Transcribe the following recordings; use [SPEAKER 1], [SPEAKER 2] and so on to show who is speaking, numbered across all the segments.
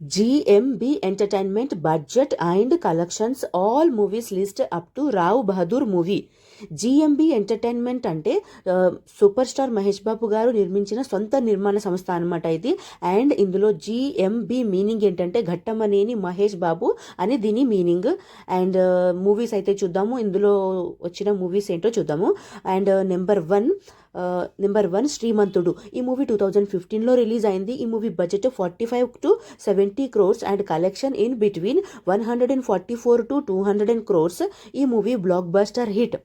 [SPEAKER 1] GMB Entertainment budget and collections all movies list up to Rao Bahadur movie. GMB entertainment అంటే super star Mahesh Babu గారు నిర్మించిన సొంత నిర్మాణ సంస్థ అనమాట ఇది. అండ్ ఇందులో జిఎంబి మీనింగ్ ఏంటంటే ఘట్టమనేని మహేష్ బాబు అని దీని మీనింగ్. అండ్ మూవీస్ అయితే చూద్దాము, ఇందులో వచ్చిన మూవీస్ ఏంటో చూద్దాము. And number one Srimanthudu. ఈ మూవీ 2015లో రిలీజ్ అయింది. ఈ movie budget 45 to 70 crores and collection in between 144 to 200 crores. ఈ movie blockbuster hit.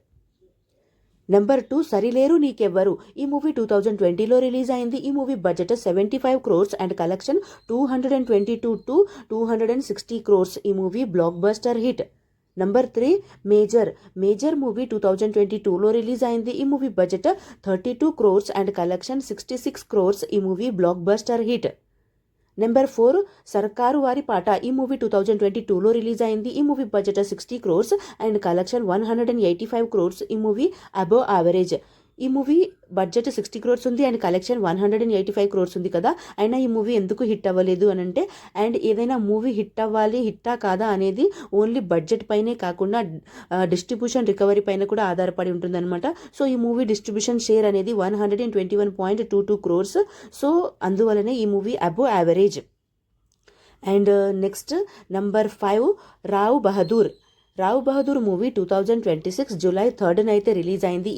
[SPEAKER 1] Number 2 Sarileru Neekevvaru. ఈ మూవీ 2020లో రిలీజ్ అయింది. ఈ movie budget 75 crores and collection 222 to 260 crores. ఈ movie blockbuster hit. Number 3 Major movie 2022లో release అయింది. ఈ movie budget 32 crores and collection 66 crores. ఈ movie blockbuster hit. Number 4 సర్కారు వారి పాట. ఈ మూవీ 2022లో రిలీజ్ అయింది. ఈ movie budget 60 crores and collection 185 crores. ఈ మూవీ అబోవ్ యావరేజ్. ఈ మూవీ బడ్జెట్ 60 crores ఉంది అండ్ కలెక్షన్ 185 crores ఉంది కదా, అయినా ఈ మూవీ ఎందుకు హిట్ అవ్వలేదు అని అంటే, అండ్ ఏదైనా మూవీ హిట్ అవ్వాలి హిట్టా కాదా అనేది ఓన్లీ బడ్జెట్ పైనే కాకుండా డిస్ట్రిబ్యూషన్ రికవరీ పైన కూడా ఆధారపడి ఉంటుందన్నమాట. సో ఈ మూవీ డిస్ట్రిబ్యూషన్ షేర్ అనేది 121.22 crores. సో అందువలనే ఈ movie above average. And next number 5 Rao Bahadur movie 2026 July 3rd అయితే రిలీజ్ అయింది.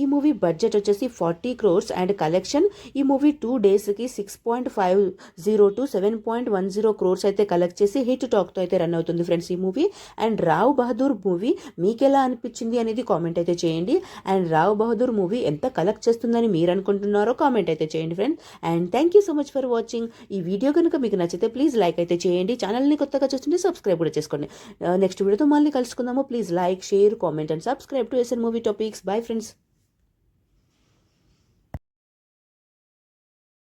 [SPEAKER 1] ఈ మూవీ బడ్జెట్ వచ్చేసి 40 crores అండ్ కలెక్షన్ ఈ మూవీ 2 daysకి 6.50 to 7.10 crores అయితే కలెక్ట్ చేసి హిట్ టాక్తో అయితే రన్ అవుతుంది ఫ్రెండ్స్ ఈ movie. And Rao Bahadur movie మీకు ఎలా అనిపించింది అనేది కామెంట్ అయితే చేయండి. అండ్ రావ్ బహదూర్ మూవీ ఎంత కలెక్ట్ చేస్తుందని మీరు అనుకుంటున్నారో కామెంట్ అయితే చేయండి friends. And thank you so much for watching. ఈ వీడియో కనుక మీకు నచ్చితే ప్లీజ్ లైక్ అయితే చేయండి. ఛానల్ని కొత్తగా చూస్తుంటే సబ్స్క్రైబ్ కూడా చేసుకోండి. నెక్స్ట్ వీడియోతో మళ్ళీ కలుసుకుందాము. Please like, share, comment and subscribe to SN Movie Topics. Bye friends.